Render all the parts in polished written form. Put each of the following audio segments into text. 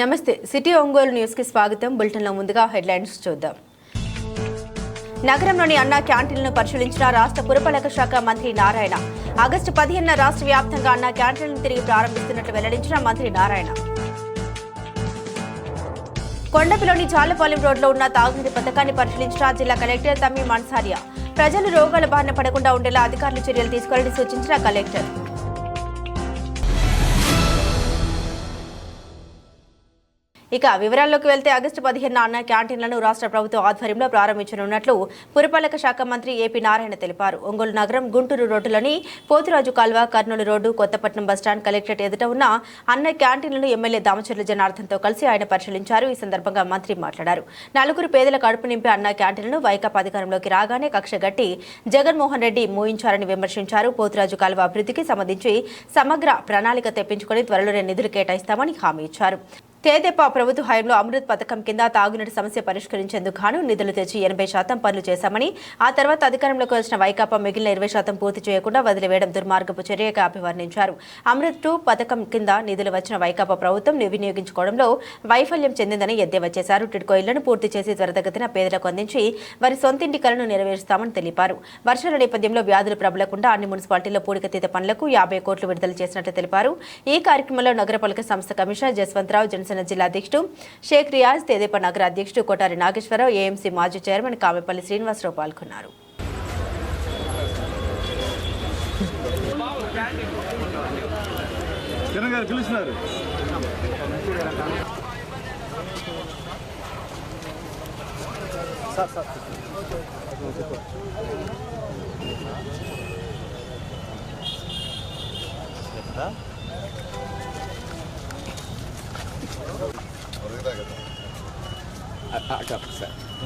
నమస్తే city Ongole news కి స్వాగతం. బులెటిన్లో ముందుగా హెడ్లైన్స్ చూద్దాం. నగరంలోని అన్నా క్యాంటీన్లను పరిశీలించిన రాష్ట్ర పురపాలక శాఖ మంత్రి నారాయణ. ఆగస్టు 15న రాష్ట్ర వ్యాప్తంగా అన్నా క్యాంటీన్లను తిరిగి ప్రారంభిస్తున్నట్లు వెల్లడించిన మంత్రి నారాయణ. కొండపిలోని జాలపాలెం రోడ్లో ఉన్న తాగునీటి పథకాన్ని పరిశీలించిన జిల్లా కలెక్టర్ తమీం అన్సారియా. ప్రజలు రోగాల బారిన పడకుండా ఉండేలా అధికారులు చర్యలు తీసుకోవాలని సూచించిన కలెక్టర్. ఇక వివరాల్లోకి వెళ్తే ఆగస్టు 15న అన్నా క్యాంటీన్లను రాష్ట్ర ప్రభుత్వం ఆధ్వర్యంలో ప్రారంభించనున్నట్లు పురపాలక శాఖ మంత్రి ఏపీ నారాయణ తెలిపారు. ఒంగోలు నగరం గుంటూరు రోడ్డులోని పోతురాజు కాల్వ, Kurnool road, Kothapatnam bus stand, collectorate ఎదుట ఉన్న అన్న క్యాంటీన్లను ఎమ్మెల్యే దామచర్ల జనార్దన్తో కలిసి ఆయన పరిశీలించారు. ఈ సందర్భంగా మంత్రి మాట్లాడారు. 4 పేదల కడుపు నింపే అన్న క్యాంటీన్లను వైకాపా అధికారంలోకి రాగానే కక్షగట్టి జగన్మోహన్ రెడ్డి మూయించారని విమర్శించారు. పోతురాజు కాల్వ అభివృద్ధికి సంబంధించి సమగ్ర ప్రణాళిక తెప్పించుకుని త్వరలోనే నిధులు కేటాయిస్తామని హామీ ఇచ్చారు. తేదేపా ప్రభుత్వ హయాంలో అమృత్ పథకం కింద తాగునీటి సమస్య పరిష్కరించేందుకు గాను నిధులు తెచ్చి 80% పనులు చేశామని, ఆ తర్వాత అధికారంలోకి వచ్చిన వైకాపా మిగిలిన 20% పూర్తి చేయకుండా వదిలివేయడం దుర్మార్గపు చర్యగా అభివర్ణించారు. అమృత్ 2 పథకం కింద నిధులు వచ్చిన వైకాపా ప్రభుత్వం వినియోగించుకోవడంలో వైఫల్యం చెందిందని ఎద్దేవా చేశారు. టిడ్కో ఇళ్లను పూర్తి చేసి త్వరితగతిన పేదలకు అందించి వారి సొంతింటి కలను నెరవేరుస్తామని తెలిపారు. వర్షాల నేపథ్యంలో వ్యాధులు ప్రబలకుండా అన్ని మున్సిపాలిటీల్లో పూడికతీత పనులకు 50 కోట్లు విడుదల చేసినట్లు తెలిపారు. ఈ కార్యక్రమంలో నగరపాలక సంస్థ కమిషనర్ జస్వంతరావు, జనసేన జిల్లా అధ్యక్షుడు షేక్ రియాజ్, తేదేపా నగర అధ్యక్షుడు కోటారి నాగేశ్వరరావు, ఏఎంసీ మాజీ చైర్మన్ కామెపల్లి శ్రీనివాసరావు పాల్గొన్నారు.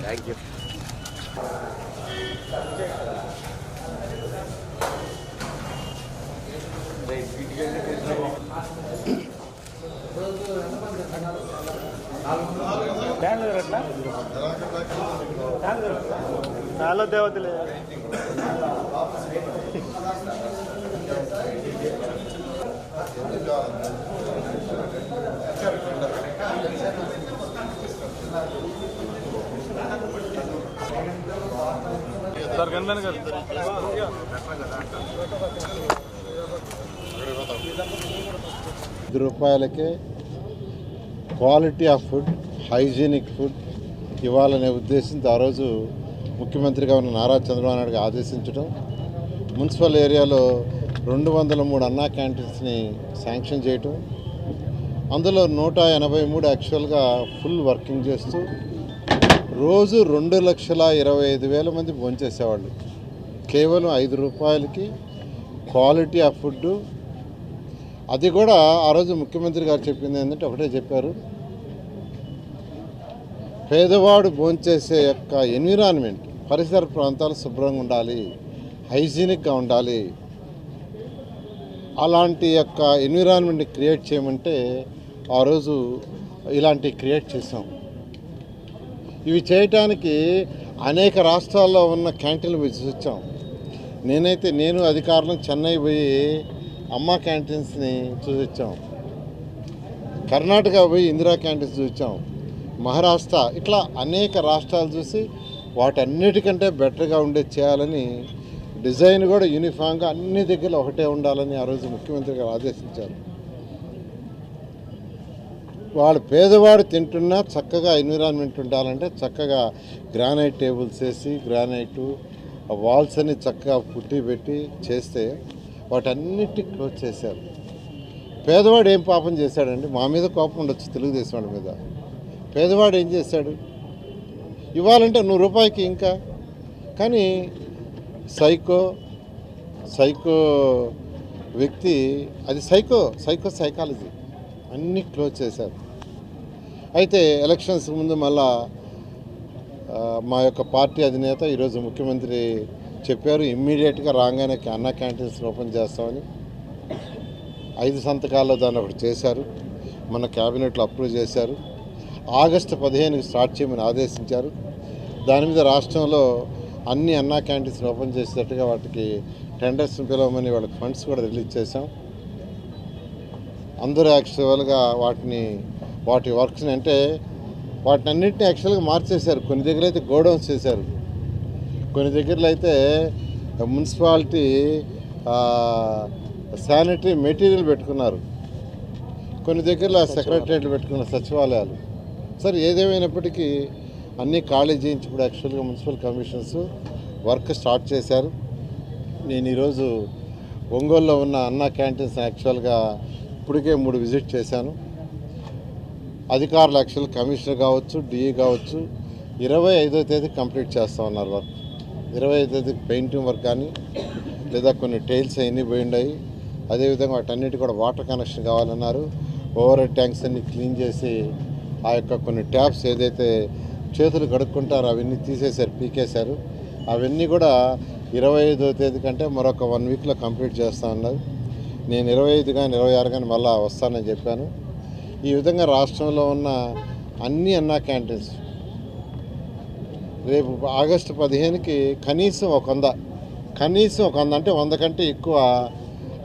Thank you. హలో దేవతలే సార్ కన్వెన్ గారు ₹5 quality of food, hygienic food ఇవ్వాలనే ఉద్దేశంతో ఆ రోజు ముఖ్యమంత్రిగా ఉన్న నారా చంద్రబాబు నాయుడు ఆదేశించడం, మున్సిపల్ ఏరియాలో 203 అన్నా క్యాంటీన్స్ని శాంక్షన్ చేయటం, అందులో 183 యాక్చువల్గా ఫుల్ వర్కింగ్ చేస్తూ రోజు 2,25,000 మంది భోంచేసేవాళ్ళు. కేవలం ₹5కి క్వాలిటీ ఆఫ్ ఫుడ్. అది కూడా ఆ రోజు ముఖ్యమంత్రి గారు చెప్పింది ఏంటంటే ఒకటే చెప్పారు, పేదవాడు భోంచేసే యొక్క ఎన్విరాన్మెంట్, పరిసర ప్రాంతాలు శుభ్రంగా ఉండాలి, హైజీనిక్గా ఉండాలి. అలాంటి యొక్క ఎన్విరాన్మెంట్ని క్రియేట్ చేయమంటే ఆ రోజు ఇలాంటివి క్రియేట్ చేసాం. ఇవి చేయటానికి అనేక రాష్ట్రాల్లో ఉన్న క్యాంటీన్లు వచ్చాం. నేను అధికారులను చెన్నై పోయి అమ్మ క్యాంటీన్స్ని చూసొచ్చాం, కర్ణాటక పోయి ఇందిరా క్యాంటీన్స్ చూసాం, మహారాష్ట్ర, ఇట్లా అనేక రాష్ట్రాలు చూసి వాటన్నిటికంటే బెటర్గా ఉండేది చేయాలని, డిజైన్ కూడా యూనిఫామ్గా అన్ని దగ్గర ఒకటే ఉండాలని ఆ రోజు ముఖ్యమంత్రి గారు ఆదేశించారు. వాడు పేదవాడు తింటున్నా చక్కగా ఎన్విరాన్మెంట్ ఉండాలంటే చక్కగా గ్రానైట్ టేబుల్స్ వేసి, గ్రానైటు వాల్స్ అని చక్కగా పుట్టి పెట్టి చేస్తే వాటన్నిటి క్లోజ్ చేశారు. పేదవాడు ఏం పాపం చేశాడండి? మా మీద కోపం ఉండొచ్చు, తెలుగుదేశం వాడి మీద. పేదవాడు ఏం చేశాడు? ఇవ్వాలంటే ₹100 ఇంకా. కానీ సైకో వ్యక్తి, అది సైకాలజీ అన్నీ క్లోజ్ చేశారు. అయితే ఎలక్షన్స్ ముందు మళ్ళా మా యొక్క పార్టీ అధినేత ఈరోజు ముఖ్యమంత్రి చెప్పారు, ఇమ్మీడియట్గా రాగానే అన్నా క్యాంటీన్స్ ఓపెన్ చేస్తామని. 5 సంతకాల్లో దాన్ని ఒకటి చేశారు, మన క్యాబినెట్లో అప్రూవ్ చేశారు. ఆగస్టు 15కి స్టార్ట్ చేయమని ఆదేశించారు. దాని మీద రాష్ట్రంలో అన్ని అన్నా క్యాంటీన్స్ ఓపెన్ చేసేటట్టుగా వాటికి టెండర్స్ని పిలవమని వాళ్ళకి ఫండ్స్ కూడా రిలీజ్ చేశాం. అందరూ యాక్చువల్గా వాటిని వాటి వర్క్స్ని అంటే వాటినన్నింటినీ యాక్చువల్గా మార్చేశారు. కొన్ని దగ్గర అయితే గోడౌన్స్ చేశారు, కొన్ని దగ్గరలో అయితే మున్సిపాలిటీ శానిటరీ మెటీరియల్ పెట్టుకున్నారు, కొన్ని దగ్గరలో సెక్రటరియట్లు పెట్టుకున్న సచివాలయాలు. సరే ఏదేమైనప్పటికీ అన్నీ ఖాళీ చేయించి ఇప్పుడు యాక్చువల్గా మున్సిపల్ కమిషన్స్ వర్క్ స్టార్ట్ చేశారు. నేను ఈరోజు ఒంగోలులో ఉన్న అన్నా క్యాంటీన్స్ యాక్చువల్గా ఇప్పటికే 3 విజిట్ చేశాను. అధికారులు యాక్చువల్ కమిషనర్ కావచ్చు, డిఈ కావచ్చు 25వ తేదీ కంప్లీట్ చేస్తూ ఉన్నారు వర్క్. 25వ తేదీకి పెయింటింగ్ వర్క్ కానీ లేదా కొన్ని టైల్స్ అన్నీ పోయి ఉన్నాయి. అదేవిధంగా వాటన్నిటి కూడా వాటర్ కనెక్షన్ కావాలన్నారు. ఓవర్ హెడ్ ట్యాంక్స్ అన్ని క్లీన్ చేసి ఆ యొక్క కొన్ని ట్యాప్స్ ఏదైతే చేతులు కడుక్కుంటారో అవన్నీ తీసేశారు, పీకేశారు. అవన్నీ కూడా 25వ తేదీ కంటే మరొక 1 వీక్లో కంప్లీట్ చేస్తూ ఉన్నారు. నేను 25 కానీ 26 కానీ మళ్ళీ వస్తానని చెప్పాను. ఈ విధంగా రాష్ట్రంలో ఉన్న అన్ని అన్నా క్యాంటీన్స్ రేపు ఆగస్టు 15కి కనీసం ఒక 100 అంటే 100 కంటే ఎక్కువ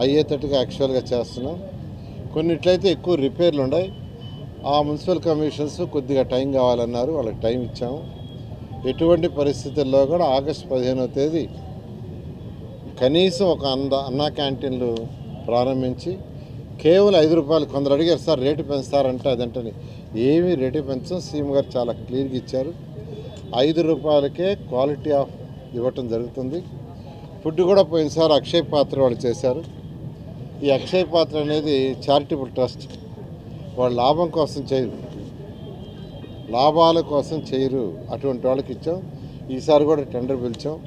అయ్యేటట్టుగా యాక్చువల్గా చేస్తున్నాం. కొన్నిట్లయితే ఎక్కువ రిపేర్లు ఉన్నాయి. ఆ మున్సిపల్ కమిషన్స్ కొద్దిగా టైం కావాలన్నారు, వాళ్ళకి టైం ఇచ్చాము. ఎటువంటి పరిస్థితుల్లో కూడా ఆగస్టు 15వ తేదీ కనీసం ఒక 100 అన్నా క్యాంటీన్లు ప్రారంభించి కేవలం 5 రూపాయలు. కొందరు అడిగారు సార్ రేటు పెంచుతారంటే, అదంటే ఏమీ రేటు పెంచం. సీఎం గారు చాలా క్లియర్గా ఇచ్చారు. 5 రూపాయలకే క్వాలిటీ ఆఫ్ ఇవ్వటం జరుగుతుంది. ఫుడ్ కూడా పోయినసారి అక్షయ్ పాత్ర వాళ్ళు చేశారు. ఈ అక్షయ్ పాత్ర అనేది చారిటబుల్ ట్రస్ట్, వాళ్ళు లాభం కోసం చేయరు, లాభాల కోసం చేయరు. అటువంటి వాళ్ళకి ఇచ్చాం. ఈసారి కూడా టెండర్ పిలిచాం.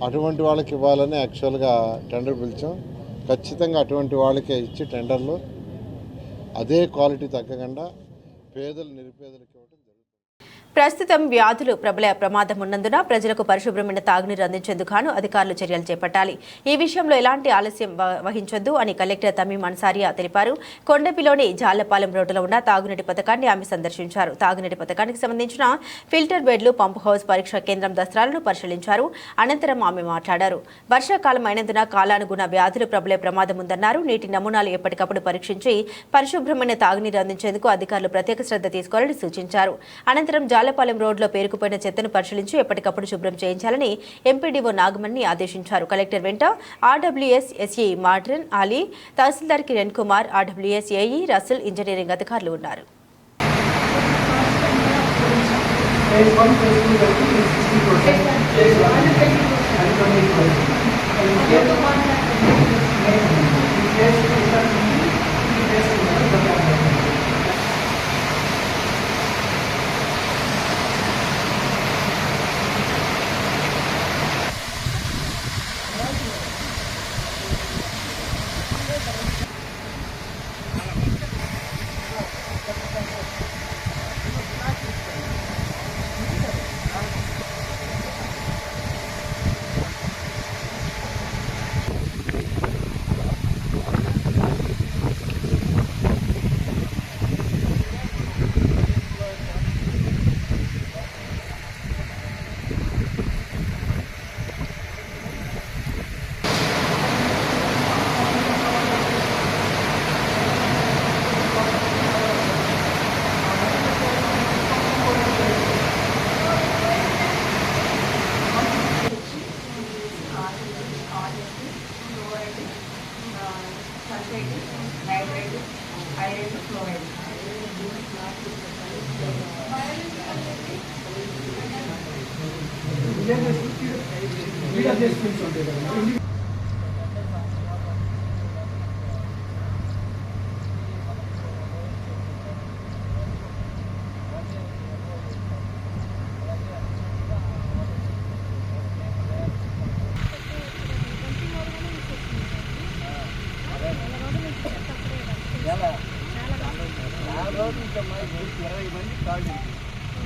అటువంటి వాళ్ళకి ఇవ్వాలని యాక్చువల్గా టెండర్ పిలిచాం. ఖచ్చితంగా అటువంటి వాళ్ళకే ఇచ్చి టెండర్లో అదే క్వాలిటీ తగ్గకుండా పేదలు నిరుపేదలకు ఇవ్వడం జరుగుతుంది. ప్రస్తుతం వ్యాధులు ప్రబల ప్రమాదం ఉన్నందున ప్రజలకు పరిశుభ్రమైన తాగునీరు అందించేందుకు గాను అధికారులు చర్యలు చేపట్టాలి. ఈ విషయంలో ఎలాంటి ఆలస్యం వహించొద్దు అని కలెక్టర్ తమీం అన్సారియా తెలిపారు. కొండపిలోని జాళ్లపాలెం రోడ్డులో ఉన్న తాగునీటి పథకాన్ని ఆమె సందర్శించారు. తాగునీటి పథకానికి సంబంధించిన ఫిల్టర్ బెడ్లు, పంప్ హౌస్, పరీక్షా కేంద్రం దస్త్రాలను పరిశీలించారు. అనంతరం ఆమె మాట్లాడారు. వర్షాకాలం అయినందున కాలానుగుణ వ్యాధులు ప్రబలే ప్రమాదం ఉందన్నారు. నీటి నమూనాలు ఎప్పటికప్పుడు పరీక్షించి పరిశుభ్రమైన తాగునీరు అందించేందుకు అధికారులు ప్రత్యేక శ్రద్ధ తీసుకోవాలని సూచించారు. అనంతరం జాలపాలెం రోడ్లో పేరుకుపోయిన చెత్తను పరిశీలించి ఎప్పటికప్పుడు శుభ్రం చేయించాలని ఎంపీడీఓ నాగమణి ఆదేశించారు. కలెక్టర్ వెంట ఆర్డబ్ల్యూఎస్ ఎస్ఈ మార్టిన్ అలీ, తహసీల్దార్ Kiran Kumar, RWS AE Russell, engineering అధికారులు ఉన్నారు.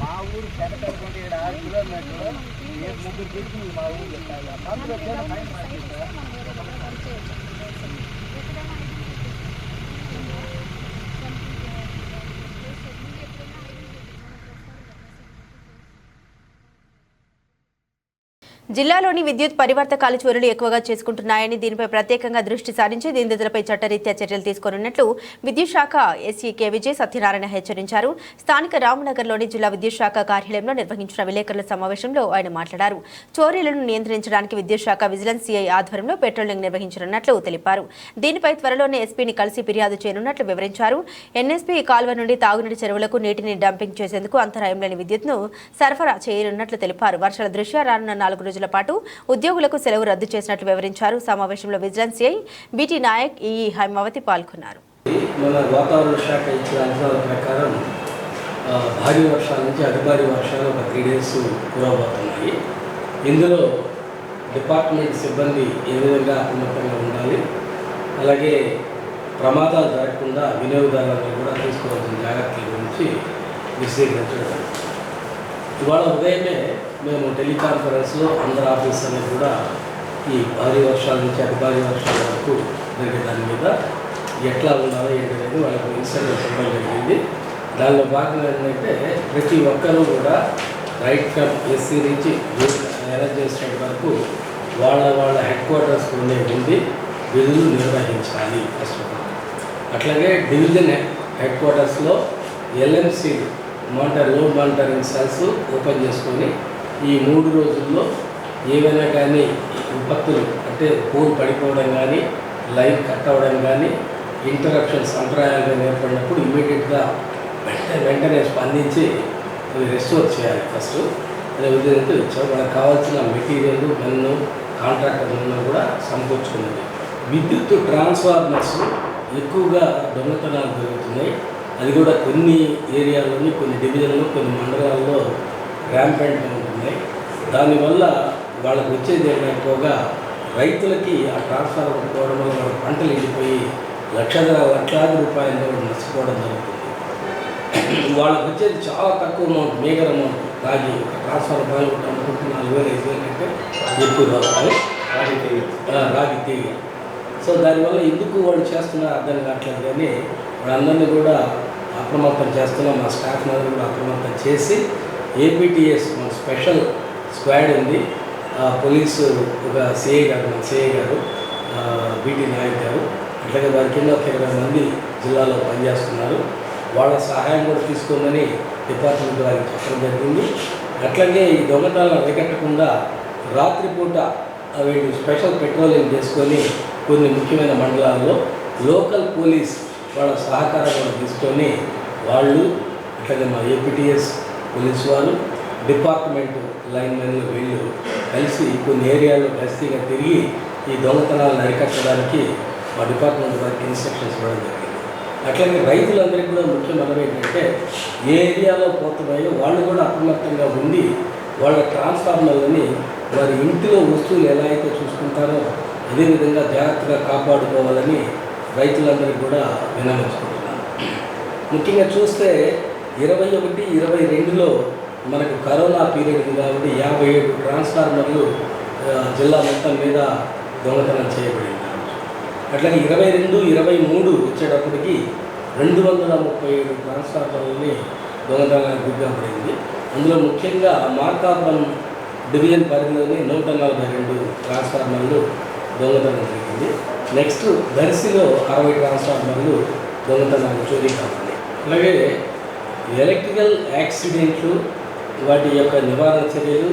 మా ఊరు పెద్దపల్లి 6 కిలోమీటర్లు 3 దిక్కులు మా ఊరు అందులో ఫైన్ మార్కెట్ జిల్లాలోని విద్యుత్ పరివర్తకాలు చోరులు ఎక్కువగా చేసుకుంటున్నాయని దీనిపై ప్రత్యేకంగా దృష్టి సారించి నిందితులపై చట్టరీత్యా చర్యలు తీసుకోనున్నట్లు విద్యుత్ శాఖ ఎస్సీ కె విజయ్ సత్యనారాయణ హెచ్చరించారు. స్థానిక రామనగర్లోని జిల్లా విద్యుత్ శాఖ కార్యాలయంలో నిర్వహించిన విలేకరుల సమావేశంలో ఆయన మాట్లాడారు. చోరీలను నియంత్రించడానికి విద్యుత్ శాఖ విజిలెన్స్ సిఐ ఆధ్వర్యంలో పెట్రోలింగ్ నిర్వహించనున్నట్లు తెలిపారు. దీనిపై త్వరలోనే ఎస్పీని కలిసి ఫిర్యాదు చేయనున్నట్లు వివరించారు. ఎన్ఎస్పీ కాల్వ నుండి తాగునీటి చెరువులకు నీటిని డంపింగ్ చేసేందుకు అంతరాయం లేని విద్యుత్ను సరఫరా చేయనున్నట్లు తెలిపారు. వర్షాల దృష్ట్యా రానున్న 4 రోజుల పాటు ఉద్యోగులకు సెలవు రద్దు చేసినట్లు వివరించారు. సమావేశంలో vigilance CI బిటి Naik, EE Haimavathi పాల్గొన్నారు. మన వాతావరణ శాఖ ఇచ్చిన అంచనాల ప్రకారం భారీ వర్షాల నుంచి అతి భారీ వర్షాలు ఒక 3 days కురవబోతున్నాయి. ఇందులో డిపార్ట్మెంట్ సిబ్బంది ఏ విధంగా అప్రమత్తంగా ఉండాలి, అలాగే ప్రమాదాలు జరగకుండా వినియోగదారులను కూడా తీసుకోవాల్సిన జాగ్రత్తల గురించి విశ్లేషించడం. ఇవాళ ఉదయమే మేము టెలికాన్ఫరెన్స్లో అందరు ఆఫీసర్లు కూడా ఈ భారీ వర్షాల నుంచి అతి భారీ వర్షాల వరకు జరిగే దాని మీద ఎట్లా ఉండాలో ఏంటనేది వాళ్ళకి ఇన్స్ట్రక్షన్స్ ఇవ్వడం జరిగింది. దానిలో భాగంగా ఏంటంటే ప్రతి ఒక్కరూ కూడా రైట్ ఫ్రమ్ ఎస్సీ నుంచి ఎనర్జీ స్టేట్ వరకు వాళ్ళ హెడ్ క్వార్టర్స్ ఉండి విధులు నిర్వహించాలి. ఫస్ట్ ఆఫ్ ఆల్ అట్లాగే డివిజన్ హెడ్ క్వార్టర్స్లో LMC load monitoring cells open చేసుకొని ఈ 3 రోజుల్లో ఏవైనా కానీ విపత్తులు అంటే పోల్ పడిపోవడం కానీ, లైన్ కట్ అవ్వడం కానీ, ఇంటరప్షన్స్ అంతరాయాలుగా ఏర్పడినప్పుడు ఇమీడియట్గా వెంటనే స్పందించి అవి రెస్టోర్ చేయాలి ఫస్ట్ అనే ఉద్దేశంతో ఇచ్చాం. మనకు కావాల్సిన మెటీరియల్ మెన్ను కాంట్రాక్టర్లను కూడా సమకూర్చుకున్నది. విద్యుత్ ట్రాన్స్ఫార్మర్స్ ఎక్కువగా దొంగతనాలు జరుగుతున్నాయి. అది కూడా కొన్ని ఏరియాల్లోని, కొన్ని డివిజన్లో, కొన్ని మండలాల్లో ర్యాంపెంట్గా ఉంటున్నాయి. దానివల్ల వాళ్ళకు వచ్చేది ఎక్కువగా రైతులకి ఆ ట్రాన్స్ఫార్మర్ పోవడం వల్ల వాళ్ళ పంటలు ఎండిపోయి లక్షలాది రూపాయలు నష్టపోవడం జరుగుతుంది. వాళ్ళకు వచ్చేది చాలా తక్కువ అమౌంట్, మేజర్ అమౌంట్. రాగి ఒక ట్రాన్స్ఫార్మర్ పాల్గొంటే అనుకుంటే 4,000-5,000 కంటే ఎక్కువ రావాలి రాగి తీగ. సో దానివల్ల ఎందుకు వాళ్ళు చేస్తున్నారో అర్థం కావట్లేదు. కానీ వాళ్ళందరినీ కూడా అప్రమత్తం చేస్తున్నాం. మా స్టాఫ్ అందరూ కూడా అప్రమత్తం చేసి ఏపీటీఎస్ మన స్పెషల్ స్క్వాడ్ ఉంది. పోలీసు ఒక సిఐ గారు, మన సిఐ గారు బిటి నాయక్ గారు, అట్లాగే వారి కింద ఒక 20 మంది జిల్లాలో పనిచేస్తున్నారు. వాళ్ళ సహాయం కూడా తీసుకోమని డిపార్ట్మెంట్ వారికి చెప్పడం జరిగింది. అట్లాగే ఈ దొంగతనాలను అరికట్టకుండా రాత్రిపూట వీళ్ళు స్పెషల్ పెట్రోలింగ్ చేసుకొని కొన్ని ముఖ్యమైన మండలాల్లో లోకల్ పోలీస్ వాళ్ళ సహకారం కూడా తీసుకొని వాళ్ళు అట్లాగే మా ఏపీటీఎస్ పోలీసు వాళ్ళు, డిపార్ట్మెంట్ లైన్మెన్లు వీళ్ళు కలిసి కొన్ని ఏరియాలో గస్తీగా తిరిగి ఈ దొంగతనాలను అరికట్టడానికి మా డిపార్ట్మెంట్ వారికి ఇన్స్ట్రక్షన్స్ ఇవ్వడం జరిగింది. అట్లాగే రైతులందరికీ కూడా ముఖ్య మనం ఏంటంటే ఏ ఏరియాలో పోతున్నాయో వాళ్ళు కూడా అప్రమత్తంగా ఉండి వాళ్ళ ట్రాన్స్ఫార్మర్లని వారి ఇంటిలో వస్తువులు ఎలా అయితే చూసుకుంటారో అదేవిధంగా జాగ్రత్తగా కాపాడుకోవాలని రైతులందరికీ కూడా విన్నవించుకుంటున్నాను. ముఖ్యంగా చూస్తే 21-22లో మనకు కరోనా పీరియడ్ కాబట్టి 57 ట్రాన్స్ఫార్మర్లు జిల్లా మొత్తం మీద దొంగతనం చేయబడింది. అట్లాగే 22-23 వచ్చేటప్పటికి 237 ట్రాన్స్ఫార్మర్లని దొంగతనానికి గురిపడింది. అందులో ముఖ్యంగా మార్కాపురం డివిజన్ పరిధిలోని 142 ట్రాన్స్ఫార్మర్లు దొంగతనం జరిగింది. నెక్స్ట్ దర్శిలో 60 ట్రాన్స్ఫార్మర్లు దొంగతనాలు చోరీ కాబట్టి. అలాగే ఎలక్ట్రికల్ యాక్సిడెంట్లు, వాటి యొక్క నివారణ చర్యలు,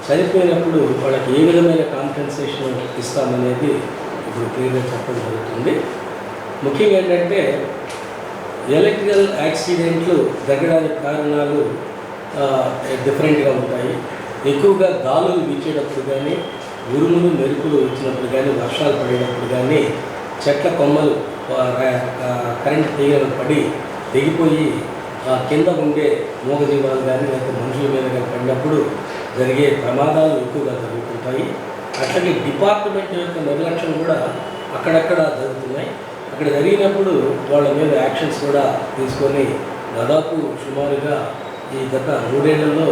చనిపోయినప్పుడు వాళ్ళకి ఏ విధమైన కాంపెన్సేషన్ ఇస్తామనేది ఇప్పుడు క్లియర్గా చెప్పడం జరుగుతుంది. ముఖ్యంగా ఏంటంటే ఎలక్ట్రికల్ యాక్సిడెంట్లు జరగడానికి కారణాలు డిఫరెంట్గా ఉంటాయి. ఎక్కువగా గాలులు వీచేటప్పుడు కానీ, ఉరుములు మెరుపులు వచ్చినప్పుడు కానీ, వర్షాలు పడేటప్పుడు కానీ, చెట్ల కొమ్మలు కరెంట్ తీగలు పడి తెగిపోయి కింద ఉండే మూగజీవాలు కానీ లేకపోతే మనుషుల మీద కానీ పడినప్పుడు జరిగే ప్రమాదాలు ఎక్కువగా జరుగుతుంటాయి. అట్లాగే డిపార్ట్మెంట్ యొక్క నిర్లక్ష్యం కూడా అక్కడక్కడ జరుగుతున్నాయి. అక్కడ జరిగినప్పుడు వాళ్ళ మీద యాక్షన్స్ కూడా తీసుకొని దాదాపు సుమారుగా ఈ గత 3 ఏళ్లలో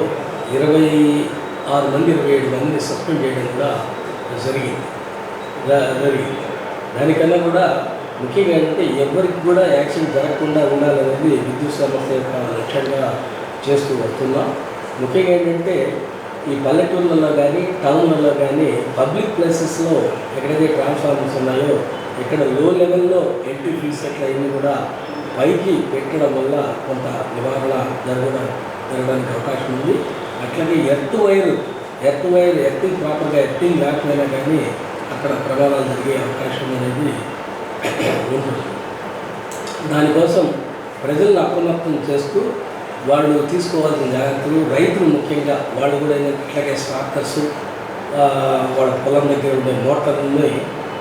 26 మంది 27 మందిని సస్పెండ్ చేయడం కూడా జరిగింది. దానికన్నా కూడా ముఖ్యంగా ఏంటంటే ఎవరికి కూడా యాక్సిడెంట్ జరగకుండా ఉండాలనేది విద్యుత్ సంస్థ యొక్క లక్ష్యంగా చేస్తూ వస్తున్నాం. ముఖ్యంగా ఏంటంటే ఈ పల్లెటూళ్ళలో కానీ టౌన్లలో కానీ పబ్లిక్ ప్లేసెస్లో ఎక్కడైతే ట్రాన్స్ఫార్మర్స్ ఉన్నాయో ఇక్కడ లో లెవెల్లో ఎంట్రీ ఫీస్ అట్లయినా కూడా పైకి పెట్టడం వల్ల కొంత నివారణ జరగడానికి అవకాశం ఉంది. అట్లాగే ఎర్తింగ్ ప్రాపర్గా ఎర్తింగ్ లేకపోయినా కానీ అక్కడ ప్రమాదాలు జరిగే అవకాశం అనేది ఉంటుంది. దానికోసం ప్రజలను అప్రమత్తం చేస్తూ వాళ్ళు తీసుకోవాల్సిన జాగ్రత్తలు, రైతులు ముఖ్యంగా వాళ్ళు కూడా ఇట్లాగే స్టార్టర్స్ వాళ్ళ పొలం దగ్గర ఉండే మోటార్లని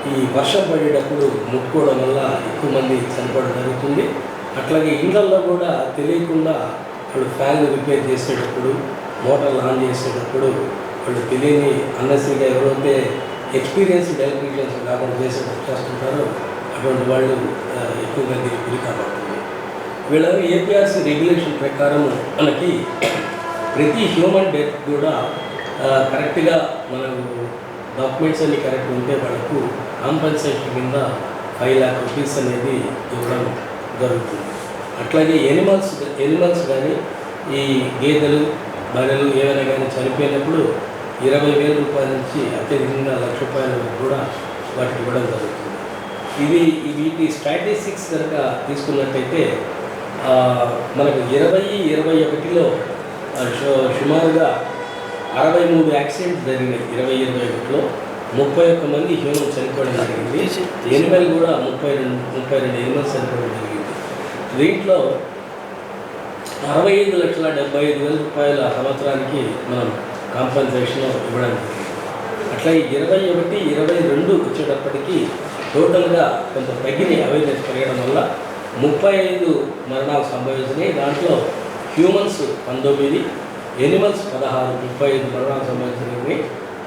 ఈ వర్షం పడేటప్పుడు ముట్టుకోవడం వల్ల ఎక్కువ మంది చనిపోవడం జరుగుతుంది. అట్లాగే ఇళ్లలో కూడా తెలియకుండా వాళ్ళు ఫ్యాన్లు రిపేర్ చేసేటప్పుడు, మోటార్లు ఆన్ చేసేటప్పుడు వాళ్ళు తెలియని అన్నెసరీగా ఎవరైతే ఎక్స్పీరియన్స్డ్ ఎలక్ట్రీషియన్స్ కాకుండా చేస్తుంటారో అటువంటి వాళ్ళు ఎక్కువగా దీనికి గురి కాబడుతుంది. వీళ్ళ ఏపీఆర్సీ రెగ్యులేషన్ ప్రకారం మనకి ప్రతి హ్యూమన్ డెత్ కూడా కరెక్ట్గా మనకు డాక్యుమెంట్స్ అన్ని కరెక్ట్ ఉంటే వాళ్ళకు కాంపన్సేషన్ కింద 5 lakh rupees అనేది ఇవ్వడం జరుగుతుంది. అట్లాగే ఎనిమల్స్ కానీ ఈ గేదెలు, బర్రెలు ఏమైనా కానీ చనిపోయినప్పుడు 20,000 రూపాయల నుంచి అత్యధికంగా 1,00,000 రూపాయల వరకు కూడా వాటికి ఇవ్వడం జరుగుతుంది. వీటి స్టాటిస్టిక్స్ కనుక తీసుకున్నట్టయితే మనకు 2021లో సుమారుగా 63 యాక్సిడెంట్స్ జరిగినాయి. 2021లో 31 మంది హ్యూమన్ చనిపోవడం జరిగింది. ఎనిమల్ కూడా 32 ఎనిమల్స్ చనిపోవడం జరిగింది. దీంట్లో 65,75,000 రూపాయల సంవత్సరానికి మనం కాంపన్సేషన్ ఇవ్వడం జరిగింది. అట్లాగే 21, 22 వచ్చేటప్పటికి టోటల్గా కొంత తగ్గినాయి. అవేర్నెస్ పెరగడం వల్ల 35 మరణాలు సంభవించినాయి. దాంట్లో హ్యూమన్స్ 19, ఎనిమల్స్ 16, 35 మరణాలు సంభవించినవి.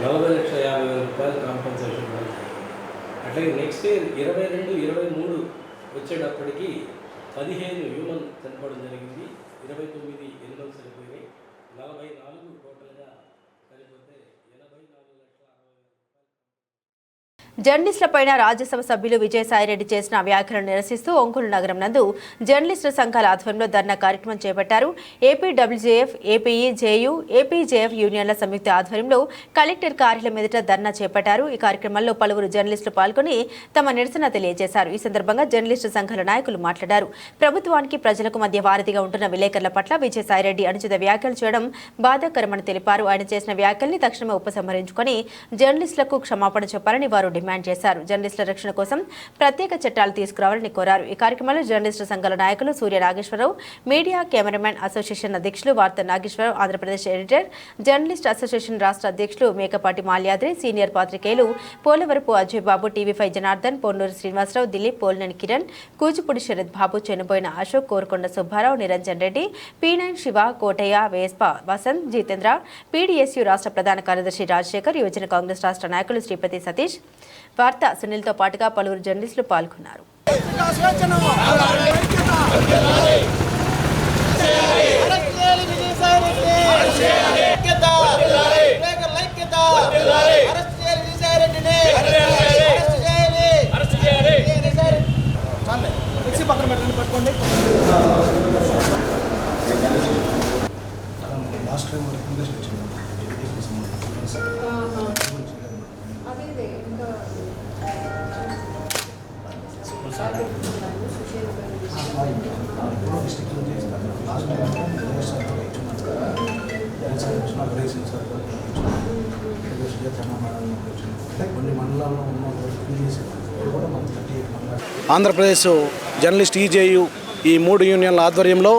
40,50,000 రూపాయలు కాంపన్సేషన్ ఇవ్వడం జరిగింది. అట్లాగే నెక్స్ట్ ఇయర్ 22, 23 వచ్చేటప్పటికి 15 హ్యూమన్ చనిపోవడం జరిగింది. 29 ఎనిమల్స్ చనిపోయినాయి. 44 టోటల్గా చనిపోతే 84,60,000. జర్నలిస్టులపైన రాజ్యసభ సభ్యులు విజయసాయిరెడ్డి చేసిన వ్యాఖ్యలను నిరసిస్తూ ఒంగోలు నగరం నందు జర్నలిస్టు సంఘాల ఆధ్వర్యంలో ధర్నా కార్యక్రమం చేపట్టారు. ఏపీడబ్ల్యూజేఎఫ్, ఏపీఈ, జేయూ, ఏపీజేఎఫ్ యూనియన్ల సంయుక్త ఆధ్వర్యంలో కలెక్టర్ కార్యాలయం ఎదుట ధర్నా చేపట్టారు. ఈ కార్యక్రమంలో పలువురు జర్నలిస్టులు పాల్గొని తమ నిరసన తెలియజేశారు. ఈ సందర్భంగా జర్నలిస్టు సంఘాల నాయకులు మాట్లాడారు. ప్రభుత్వానికి ప్రజలకు మధ్య వారధిగా ఉంటున్న విలేకరుల పట్ల విజయసాయిరెడ్డి అనుచిత వ్యాఖ్యలు చేయడం బాధాకరమని తెలిపారు. ఆయన చేసిన వ్యాఖ్యల్ని తక్షణమే ఉపసంహరించుకొని జర్నలిస్టులకు క్షమాపణ చెప్పాలని వారు డిమాండ్ చేశారు. జర్నలిస్టుల రక్షణ కోసం ప్రత్యేక చట్టాలు తీసుకురావాలని కోరారు. ఈ కార్యక్రమంలో జర్నలిస్టు సంఘాల నాయకులు Surya Nageswararao, media cameraman association అధ్యక్షులు Vaartha Nageswararao, Andhra Pradesh editor journalist association రాష్ట్ర అధ్యక్షులు మేకపాటి మాల్యాద్రి, సీనియర్ పాత్రికేయులు పోలవరపు అజయ్ బాబు, టీవీ5 జనార్దన్, పొన్నూరు శ్రీనివాసరావు, దిలీప్, పోలినేని కిరణ్, కూచిపూడి శరత్ బాబు, చెనుబోయిన అశోక్, కోరుకొండ సుబ్బారావు, నిరంజన్ రెడ్డి, P9 శివ, కోటయ్య, వేస్ప వసంత్, జితేంద్ర, PDSU రాష్ట్ర ప్రధాన కార్యదర్శి రాజశేఖర్, యువజన కాంగ్రెస్ రాష్ట్ర నాయకులు శ్రీపతి సతీష్, వార్త సునీల్తో పాటుగా పలువురు జర్నలిస్టులు పాల్గొన్నారు. ఆంధ్రప్రదేశ్ జర్నలిస్ట్ ఈజేయు ఈ 3 యూనియన్ల ఆధ్వర్యంలో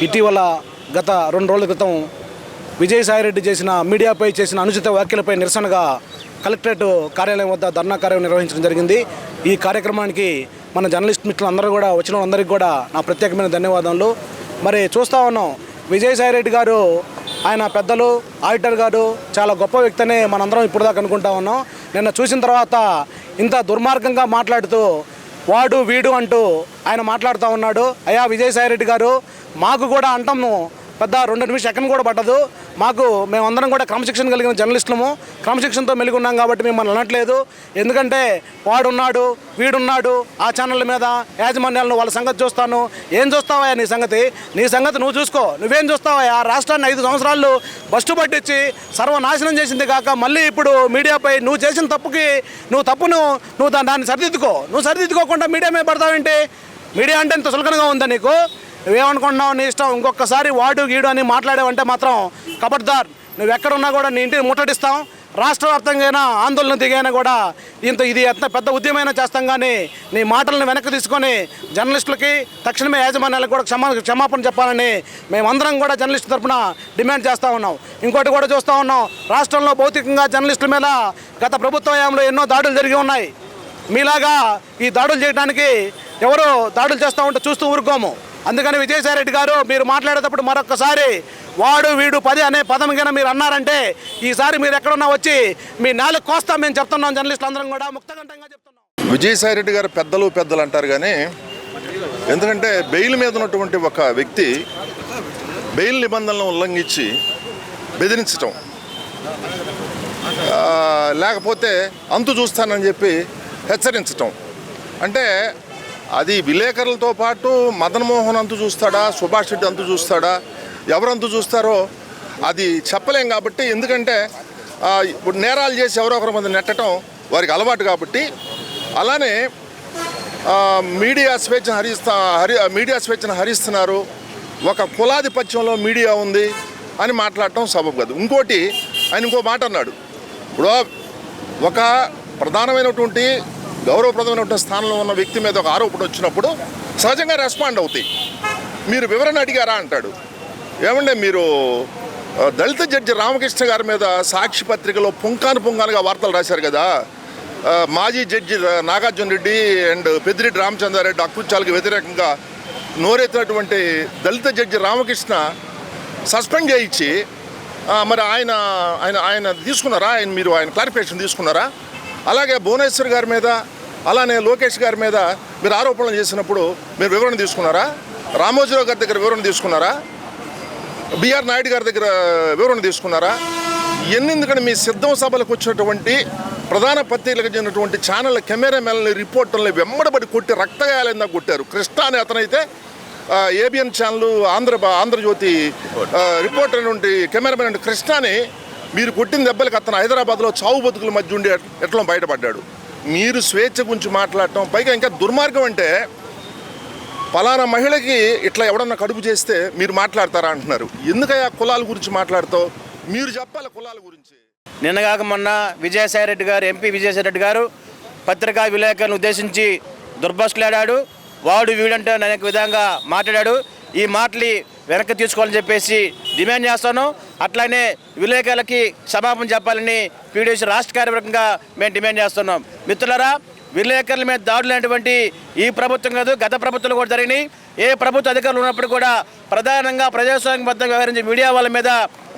ఇటీవల గత 2 రోజుల క్రితం విజయసాయిరెడ్డి చేసిన మీడియాపై చేసిన అనుచిత వ్యాఖ్యలపై నిరసనగా కలెక్టరేట్ కార్యాలయం వద్ద ధర్నా కార్యక్రమం నిర్వహించడం జరిగింది. ఈ కార్యక్రమానికి మన జర్నలిస్ట్ మిత్రులందరూ కూడా వచ్చిన అందరికీ కూడా నా ప్రత్యేకమైన ధన్యవాదాలు. మరి చూస్తూ ఉన్నాం, విజయసాయిరెడ్డి గారు ఆయన పెద్దలు, ఆడిటర్ గారు చాలా గొప్ప వ్యక్తి అని మనందరం ఇప్పుడు దాకా అనుకుంటా ఉన్నాం. నిన్న చూసిన తర్వాత ఇంత దుర్మార్గంగా మాట్లాడుతూ వాడు వీడు అంటూ ఆయన మాట్లాడుతూ ఉన్నాడు. అయ్యా విజయసాయిరెడ్డి గారు, మాకు కూడా అంటాము పెద్ద 2 నిమిషం సెకండ్ కూడా పట్టదు. మేమందరం కూడా క్రమశిక్షణ కలిగిన జర్నలిస్టులము, క్రమశిక్షణతో మెలిగి ఉన్నాం కాబట్టి మిమ్మల్ని అనట్లేదు. ఎందుకంటే వాడున్నాడు వీడున్నాడు ఆ ఛానళ్ళ మీద యాజమాన్యాలను వాళ్ళ సంగతి చూస్తాను. ఏం చూస్తావా నీ సంగతి నువ్వు చూసుకో. నువ్వేం చూస్తావా? ఆ రాష్ట్రాన్ని 5 సంవత్సరాలు బస్టు పట్టించి సర్వనాశనం చేసింది కాక మళ్ళీ ఇప్పుడు మీడియాపై నువ్వు చేసిన తప్పుకి నువ్వు దాన్ని సరిదిద్దుకోకుండా మీడియా మీద పడతావేంటి? మీడియా అంటే ఇంత సులకనగా ఉందా నీకు? నువ్వేమనుకుంటున్నావు? నీ ఇష్టం. ఇంకొకసారి వాడు గీడు అని మాట్లాడావంటే మాత్రం కబడ్దార్, నువ్వు ఎక్కడున్నా కూడా నీ ఇంటిని ముట్టడిస్తాం. రాష్ట్ర వ్యాప్తంగా ఆందోళన దిగైనా కూడా ఇది ఎంత పెద్ద ఉద్యమైనా చేస్తాం. కానీ నీ మాటలను వెనక్కి తీసుకొని జర్నలిస్టులకి తక్షణమే యాజమాన్యాలకు కూడా క్షమాపణ చెప్పాలని మేమందరం కూడా జర్నలిస్టు తరఫున డిమాండ్ చేస్తూ ఉన్నాం. ఇంకోటి కూడా చూస్తూ ఉన్నాం, రాష్ట్రంలో భౌతికంగా జర్నలిస్టుల మీద గత ప్రభుత్వ హయాంలో ఎన్నో దాడులు జరిగి ఉన్నాయి. మీలాగా ఈ దాడులు చేయడానికి ఎవరు దాడులు చేస్తూ ఉంటే చూస్తూ ఊరుకోము. అందుకని విజయసాయిరెడ్డి గారు, మీరు మాట్లాడేటప్పుడు మరొకసారి వాడు వీడు 10 అనే పదం కింద మీరు అన్నారంటే ఈసారి మీరు ఎక్కడున్నా వచ్చి మీ నాలుగు కోస్తాం మేము చెప్తున్నాం. జర్నలిస్టులు అందరం కూడా ముక్తకంఠంగా చెప్తున్నాం. విజయసాయిరెడ్డి గారు పెద్దలు అంటారు కానీ, ఎందుకంటే బెయిల్ మీద ఉన్నటువంటి ఒక వ్యక్తి బెయిల్ నిబంధనలను ఉల్లంఘించి బెదిరించటం, లేకపోతే అంతు చూస్తానని చెప్పి హెచ్చరించటం, అంటే అది విలేకరులతో పాటు మదన్ మోహన్ అంతు చూస్తాడా, సుభాష్ రెడ్డి అంతు చూస్తాడా, ఎవరు అంతు చూస్తారో అది చెప్పలేం. కాబట్టి ఎందుకంటే ఇప్పుడు నేరాలు చేసి ఎవరో ఒకరి మంది నెట్టడం వారికి అలవాటు. కాబట్టి అలానే మీడియా స్వేచ్ఛను హరిస్తున్నారు, ఒక కులాధిపత్యంలో మీడియా ఉంది అని మాట్లాడటం సబబు కాదు. ఇంకోటి, ఆయన ఇంకో మాట అన్నాడు. ఇప్పుడు ఒక ప్రధానమైనటువంటి గౌరవప్రదమైనటువంటి స్థానంలో ఉన్న వ్యక్తి మీద ఒక ఆరోపణ వచ్చినప్పుడు సహజంగా రెస్పాండ్ అవుతాయి. మీరు వివరణ అడిగారా అంటాడు. ఏమంటే మీరు దళిత జడ్జి రామకృష్ణ గారి మీద సాక్షి పత్రికలో పుంకానుగా వార్తలు రాశారు కదా. మాజీ జడ్జి నాగార్జున రెడ్డి అండ్ పెద్దిరెడ్డి రామచంద్రారెడ్డి అకృత్యాలకు వ్యతిరేకంగా నోరెత్తినటువంటి దళిత జడ్జి రామకృష్ణ సస్పెండ్ చేయించి మరి ఆయన తీసుకున్నారా? మీరు క్లారిఫికేషన్ తీసుకున్నారా? అలాగే భువనేశ్వర్ గారి మీద, అలానే లోకేష్ గారి మీద మీరు ఆరోపణలు చేసినప్పుడు మీరు వివరణ తీసుకున్నారా? రామోజీరావు గారి దగ్గర వివరణ తీసుకున్నారా? బిఆర్ నాయుడు గారి దగ్గర వివరణ తీసుకున్నారా? ఎందుకంటే మీ సిద్ధం సభలకు వచ్చినటువంటి ప్రధాన పత్రికలకు చెందినటువంటి ఛానళ్ళ కెమెరామెన్లని రిపోర్టర్లని వెంబడబడి కొట్టి రక్తగాయాలందా కొట్టారు. కృష్ణ అనే అతనైతే ఏబిఎన్ ఛానల్ ఆంధ్రజ్యోతి రిపోర్టర్ నుండి కెమెరామెన్ నుండి కృష్ణని మీరు కొట్టిన దెబ్బలకి అతను హైదరాబాద్లో చావు బతుకుల మధ్య ఉండి ఎట్లా బయటపడ్డాడు. మీరు స్వేచ్ఛ గురించి మాట్లాడటం, పైగా ఇంకా దుర్మార్గం అంటే పలానా మహిళకి ఇట్లా ఎవడన్నా కడుపు చేస్తే మీరు మాట్లాడతారా అంటున్నారు. ఎందుకయ్యా కులాల గురించి మాట్లాడతావు? మీరు చెప్పాలి కులాల గురించి. నిన్నగాక మొన్న విజయసాయిరెడ్డి గారు, ఎంపీ విజయసాయిరెడ్డి గారు పత్రికా విలేకరులను ఉద్దేశించి దుర్భాషలాడాడు. వాడు వీడంటే అనేక విధంగా మాట్లాడాడు. ఈ మాటలు వెనక్కి తీసుకోవాలని చెప్పేసి డిమాండ్ చేస్తాను. అట్లానే విలేకరులకి క్షమాపణ చెప్పాలని పీడీసీ రాష్ట్ర కార్యవర్గంగా మేము డిమాండ్ చేస్తున్నాం. మిత్రులారా, విలేకరుల మీద దాడులు అనేటువంటి ఈ ప్రభుత్వం కాదు, గత ప్రభుత్వాలు కూడా జరిగినాయి. ఏ ప్రభుత్వ అధికారులు ఉన్నప్పుడు కూడా ప్రధానంగా ప్రజాస్వామ్యబద్ధంగా వ్యవహరించే మీడియా వాళ్ళ మీద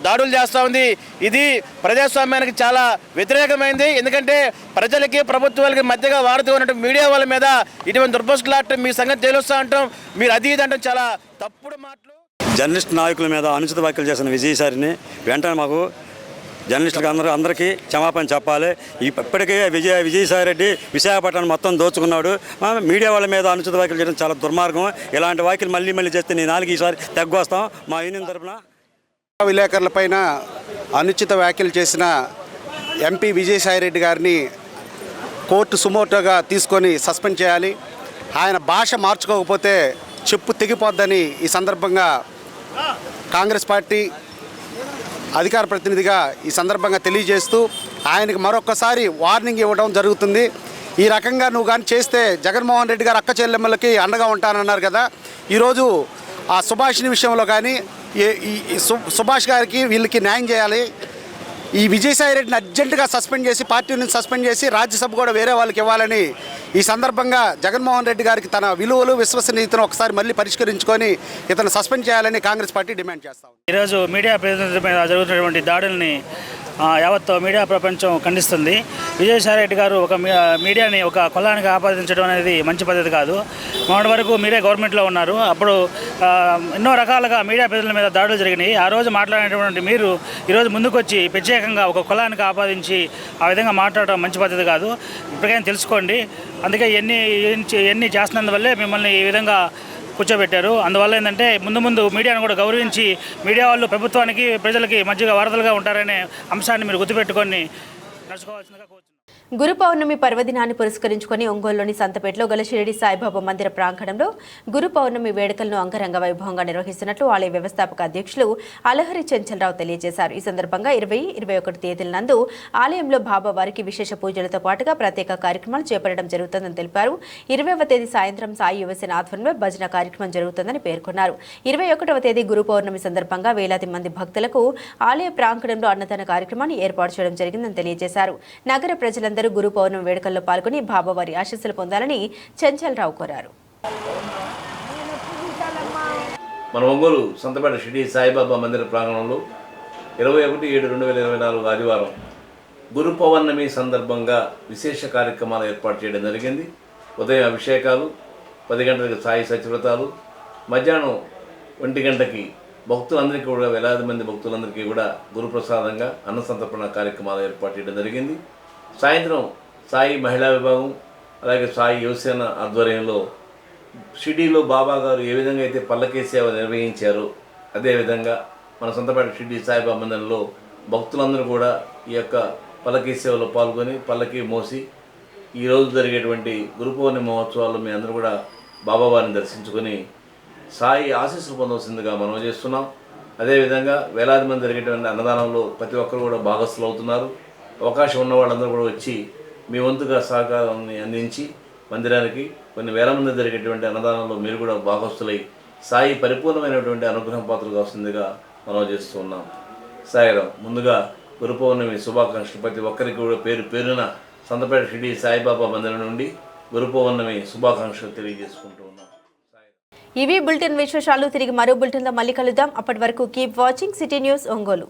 దాడులు చేస్తూ ఉంది. ఇది ప్రజాస్వామ్యానికి చాలా వ్యతిరేకమైంది. ఎందుకంటే ప్రజలకి ప్రభుత్వాలకి మధ్యగా వాడుతూ ఉన్నట్టు మీడియా వాళ్ళ మీద ఇటువంటి దుర్భాషలాడటం, మీ సంగతి తెలుస్తూ అంటాం, మీరు అది ఇది అంటాం చాలా తప్పుడు మాటలు. జర్నలిస్ట్ నాయకుల మీద అనుచిత వ్యాఖ్యలు చేసిన విజయసాయిని వెంటనే మాకు జర్నలిస్టులకు అందరికీ క్షమాపణ చెప్పాలి. ఇప్పటికే విజయసాయిరెడ్డి విశాఖపట్నం మొత్తం దోచుకున్నాడు. మీడియా వాళ్ళ మీద అనుచిత వ్యాఖ్యలు చేయడం చాలా దుర్మార్గం. ఇలాంటి వ్యాఖ్యలు మళ్ళీ చేస్తే నీ 4 ఈసారి తగ్గొస్తాం. మా యూనియన్ తరఫున విలేకరులపైన అనుచిత వ్యాఖ్యలు చేసిన ఎంపీ విజయసాయిరెడ్డి గారిని కోర్టు సుమోటోగా తీసుకొని సస్పెండ్ చేయాలి. ఆయన భాష మార్చుకోకపోతే చెప్పు తెగిపోద్దని ఈ సందర్భంగా కాంగ్రెస్ పార్టీ అధికార ప్రతినిధిగా ఈ సందర్భంగా తెలియజేస్తూ ఆయనకు మరొకసారి వార్నింగ్ ఇవ్వడం జరుగుతుంది. ఈ రకంగా నువ్వు కానీ చేస్తే జగన్మోహన్ రెడ్డి గారు అక్క చెల్లెమ్మలకి అండగా ఉంటానన్నారు కదా. ఈరోజు ఆ సుభాష్ని విషయంలో కానీ సుభాష్ గారికి వీళ్ళకి న్యాయం చేయాలి. ఈ విజయసాయిరెడ్డిని అర్జెంటుగా సస్పెండ్ చేసి పార్టీ నుంచి సస్పెండ్ చేసి రాజ్యసభ కూడా వేరే వాళ్ళకి ఇవ్వాలని ఈ సందర్భంగా జగన్మోహన్ రెడ్డి గారికి తన విలువలు విశ్వసనీయతను ఒకసారి మళ్ళీ పరిష్కరించుకొని ఇతను సస్పెండ్ చేయాలని కాంగ్రెస్ పార్టీ డిమాండ్ చేస్తాం. ఈరోజు మీడియా ప్రతినిధుల మీద జరుగుతున్నటువంటి దాడుల్ని యావత్ మీడియా ప్రపంచం ఖండిస్తుంది. విజయసాయిరెడ్డి గారు ఒక మీడియాని ఒక కులానికి ఆపాదించడం అనేది మంచి పద్ధతి కాదు. మొన్నటి వరకు మీరే గవర్నమెంట్లో ఉన్నారు. అప్పుడు ఎన్నో రకాలుగా మీడియా ప్రతినిధుల మీద దాడులు జరిగినాయి. ఆ రోజు మాట్లాడినటువంటి మీరు ఈరోజు ముందుకొచ్చి ప్రత్యేకంగా ఒక కులానికి ఆపాదించి ఆ విధంగా మాట్లాడడం మంచి పద్ధతి కాదు. ఇప్పటికైనా తెలుసుకోండి. అందుకే ఎన్ని చేస్తున్నందువల్లే మిమ్మల్ని ఈ విధంగా కూర్చోబెట్టారు. అందువల్ల ఏంటంటే ముందు మీడియాను కూడా గౌరవించి మీడియా వాళ్ళు ప్రభుత్వానికి ప్రజలకి మధ్యగా వారధులుగా ఉంటారనే అంశాన్ని మీరు గుర్తుపెట్టుకొని నడుచుకోవాల్సిందిగా కోరుతున్నాను. గురు పౌర్ణమి పర్వదినాన్ని పురస్కరించుకొని ఒంగోలులోని సంతపేటలో గల షిరిడి సాయిబాబా మందిర ప్రాంగణంలో గురు పౌర్ణమి వేడుకలను అంగరంగ వైభవంగా నిర్వహిస్తున్నట్లు ఆలయ వ్యవస్థాపక అధ్యక్షులు అలహరి చెంచలరావు తెలియజేశారు. ఈ సందర్భంగా 20-21 తేదీల నందు ఆలయంలో బాబా వారికి విశేష పూజలతో పాటుగా ప్రత్యేక కార్యక్రమాలు చేపట్టడం జరుగుతుందని తెలిపారు. 20వ తేదీ సాయంత్రం సాయి యువసేన ఆధ్వర్యంలో భజన కార్యక్రమం జరుగుతుందని పేర్కొన్నారు. 21వ తేదీ గురు పౌర్ణమి సందర్భంగా వేలాది మంది భక్తులకు ఆలయ ప్రాంగణంలో అన్నదాన కార్యక్రమాన్ని ఏర్పాటు చేయడం జరిగిందని తెలియజేశారు. నగర ప్రజలందరూ గురు పౌర్ణమి వేడుకల్లో పాల్గొని బాబావారి ఆశీస్సులు పొందాలని చెంచలరావు కోరారు. మన ఒంగోలు సంతపేట షిరిడి సాయిబాబా మందిర ప్రాంగణంలో 21/7/2024 ఆదివారం గురు పౌర్ణమి సందర్భంగా విశేష కార్యక్రమాలు ఏర్పాటు చేయడం జరిగింది. ఉదయం అభిషేకాలు, 10 గంటలకు సాయి సత్యవ్రతాలు, మధ్యాహ్నం 1 గంటకి భక్తులందరికీ కూడా వేలాది మంది భక్తులందరికీ కూడా గురుప్రసాదంగా అన్న సంతర్పణ కార్యక్రమాలు ఏర్పాటు చేయడం జరిగింది. సాయంత్రం సాయి మహిళా విభాగం అలాగే సాయి యువసేన ఆధ్వర్యంలో షిరిడీలో బాబా గారు ఏ విధంగా అయితే పల్లకీ సేవ నిర్వహించారో అదేవిధంగా మన సొంతపేట షిరిడి సాయిబాబా మందిరంలో భక్తులందరూ కూడా ఈ యొక్క పల్లకీ సేవలో పాల్గొని పల్లకీ మోసి ఈరోజు జరిగేటువంటి గురు పౌర్ణమి మహోత్సవాల్లో మీ అందరూ కూడా బాబావారిని దర్శించుకొని సాయి ఆశీస్సులు పొందవలసిందిగా మనం చేస్తున్నాం. అదేవిధంగా వేలాది మంది జరిగేటువంటి అన్నదానంలో ప్రతి ఒక్కరు కూడా భాగస్థులు అవుతున్నారు. అవకాశం ఉన్న వాళ్ళందరూ కూడా వచ్చి మీ వంతుగా సహకారాన్ని అందించి మందిరానికి కొన్ని వేల మంది జరిగేటువంటి అన్నదానంలో మీరు కూడా భాగస్థులై సాయి పరిపూర్ణమైనటువంటి అనుగ్రహం పాత్రలు కావాల్సిందిగా మనం చేస్తూ ఉన్నాం. సాయిరాం. ముందుగా గురు పౌర్ణమి శుభాకాంక్షలు ప్రతి ఒక్కరికి కూడా పేరున సంతపేట షిరిడి సాయిబాబా మందిరం నుండి గురు పౌర్ణమి శుభాకాంక్షలు తెలియజేసుకుంటూ ఉన్నాం. ఇవి బులెటిన్ విశేషాలు. తిరిగి మరో బులెటిన్లో మళ్ళీ కలుద్దాం. అప్పటి వరకు keep watching city news Ongole.